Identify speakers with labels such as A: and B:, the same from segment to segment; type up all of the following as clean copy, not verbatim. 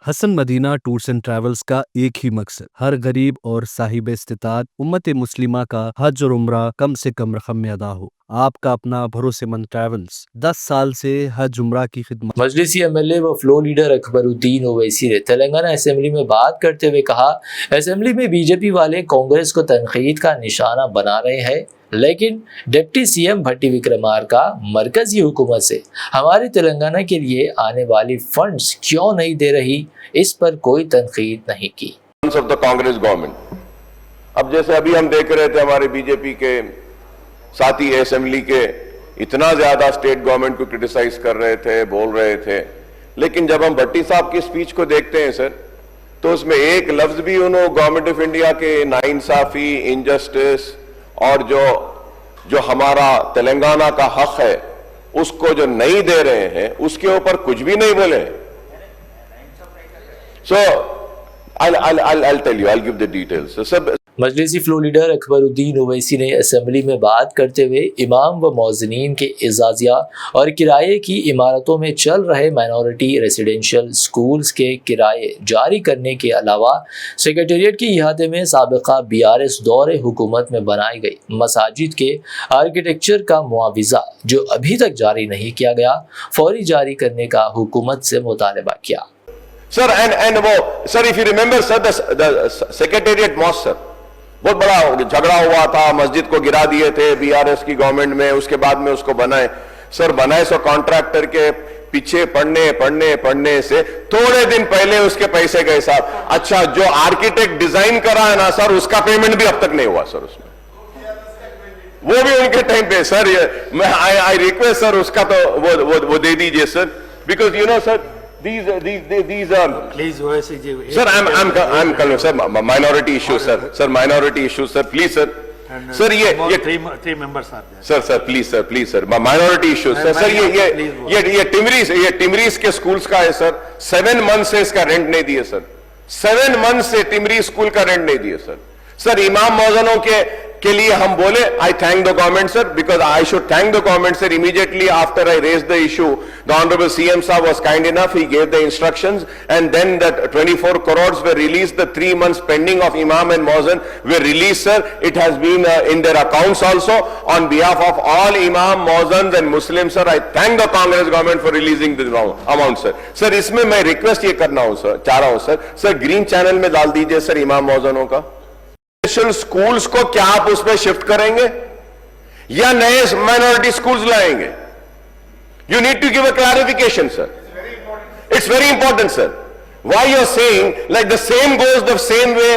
A: Hasan Madina tours and travels का एक ही मकसद हर गरीब और साहिब इस्तिताअत उम्मत मुस्लिमा का हज और उम्रा कम से कम रकम में अदा हो। आपका अपना भरोसेमंद ट्रैवल्स 10 साल से हज उम्रा की खिदमत।
B: मजलिसी एमएलए व फ्लो लीडर अकबरुद्दीन ओवैसी ने तेलंगाना असेंबली में बात करते हुए कहा, असेंबली में बीजेपी वाले कांग्रेस को तनकीद का निशाना बना रहे हैं, लेकिन डिप्टी सीएम भट्टी विक्रमार्का मरकजी हुकूमत से हमारे तेलंगाना के लिए आने वाली फंड्स क्यों नहीं दे रही, इस पर कोई तनकीद नहीं की।
C: कांग्रेस गवर्नमेंट, अब जैसे अभी हम देख रहे थे हमारे बीजेपी के साथी असेंबली के इतना ज्यादा स्टेट गवर्नमेंट को क्रिटिसाइज कर रहे थे, बोल रहे थे, लेकिन जब हम भट्टी साहब की स्पीच को देखते हैं सर, तो उसमें एक लफ्ज भी उन्होंने गवर्नमेंट ऑफ इंडिया के नाइंसाफी, इनजस्टिस और जो हमारा तेलंगाना का हक है उसको जो नहीं दे रहे हैं उसके ऊपर कुछ भी नहीं बोले। सो I'll tell you, I'll give the details. सब
B: मजलिसी फ्लो लीडर अकबरुद्दीन ओवैसी ने असेंबली में बात करते हुए इमाम व मौज़िनीन के एजाजिया और किराए की इमारतों में चल रहे माइनॉरिटी रेसिडेंशियल स्कूल्स के किराए जारी करने के अलावा सेक्रेटेरिएट के इहाते में साबिका BRS दौरे हुकूमत में बनाई गई मसाजिद के आर्किटेक्चर का मुआवजा जो अभी तक जारी नहीं किया गया, फौरी जारी करने का हुकूमत से मुतालबा किया।
C: सर एंड वो sir, if you remember sir, the secretariat mosque sir, बहुत बड़ा झगड़ा हुआ था, मस्जिद को गिरा दिए थे BRS की गवर्नमेंट में, उसके बाद में उसको बनाए सर, बनाए सो कॉन्ट्रैक्टर के पीछे पढ़ने से थोड़े दिन पहले उसके पैसे गए साहब। अच्छा, जो आर्किटेक्ट डिजाइन करा है ना सर, उसका पेमेंट भी अब तक नहीं हुआ सर, उसमें वो भी उनके टाइम पे सर। मैं आई रिक्वेस्ट सर, उसका तो वो दे दीजिए sir, because you know sir, these
D: please
C: sir, I'm calling sir, minority issue sir, minority issue sir, please sir,
D: and,
C: sir ये
D: three members are there
C: sir, please sir, minority issue sir, ये टिमरीज के schools का है sir, 7 month से इसका rent नहीं दिए sir, 7 month से टिमरी स्कूल का रेंट नहीं दिए सर, इमाम मौजनों के लिए हम बोले I thank the government sir, because I should thank the government sir. Immediately after I raise the issue, the honourable CM साहब was kind enough, he gave the instructions and then the 24 crores were released, the 3 months pending of imam and muazzin were released sir. It has been in their accounts also. On behalf of all imam, muazzins and Muslims sir, I thank the Congress government for releasing this amount sir. Sir इसमें मैं request ये करना हूं sir, चाह रहा हूं sir green channel में डाल दीजिए सर इमाम मौजनों का स्कूल्स को, क्या आप उसमें शिफ्ट करेंगे या नए माइनॉरिटी स्कूल्स लाएंगे? You need to give a clarification sir, it's very important sir. Why you are saying like the same goes the same way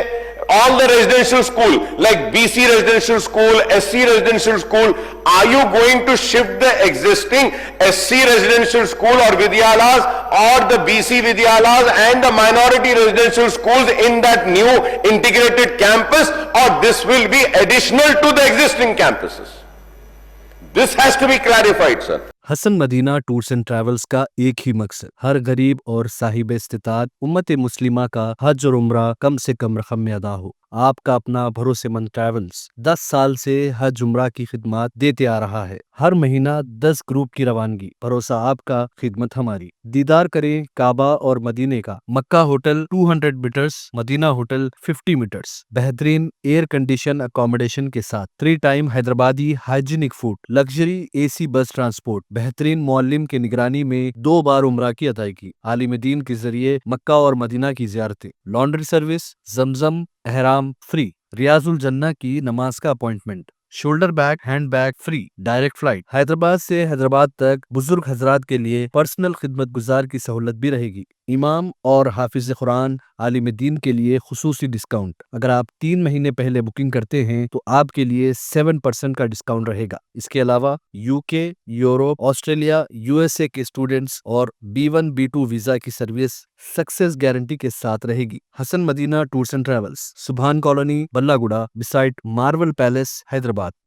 C: all the residential school like BC residential school, SC residential school, are you going to shift the existing SC residential school or vidyalas or the BC vidyalas and the minority residential schools in that new integrated campus, or this will be additional to the existing campuses? This has to be clarified sir.
A: Hasan Madina tours and travels का एक ही मकसद हर गरीब और साहिब इस्तिताअत उम्मत मुस्लिमा का हज और उम्रा कम से कम रकम में अदा हो। आपका अपना भरोसेमंद ट्रैवल्स 10 साल से हज उम्रा की खिदमत देते आ रहा है। हर महीना 10 ग्रुप की रवानगी, भरोसा आपका, खिदमत हमारी। दीदार करें काबा और मदीने का। Mecca hotel 200 metres, Medina hotel 50 metres, बेहतरीन एयर कंडीशन अकोमोडेशन के साथ, 3 time Hyderabadi hygienic food, luxury AC bus transport, बेहतरीन मौल्लिम की निगरानी में 2 बार उम्रा की अदायगी, आलिम दीन के जरिए मक्का और मदीना की ज़ियारतें, लॉन्ड्री सर्विस, जमजम एहराम फ्री, रियाजुल जन्ना की नमाज का appointment, shoulder bag hand bag free, direct flight, Hyderabad से हैदराबाद तक बुजुर्ग हजरात के लिए पर्सनल खिदमत गुजार की सहूलत भी रहेगी। इमाम और हाफिज कुरान आलिम दीन के लिए खुसूसी डिस्काउंट। अगर आप 3 महीने पहले बुकिंग करते हैं तो आपके लिए 7% का डिस्काउंट रहेगा। इसके अलावा UK, यूरोप, ऑस्ट्रेलिया, USA के स्टूडेंट्स और B1 B2 वीजा की सर्विस सक्सेस गारंटी के साथ रहेगी। Hasan Madina tours and travels, Subhan colony, Ballaguda, beside marvel palace, Hyderabad.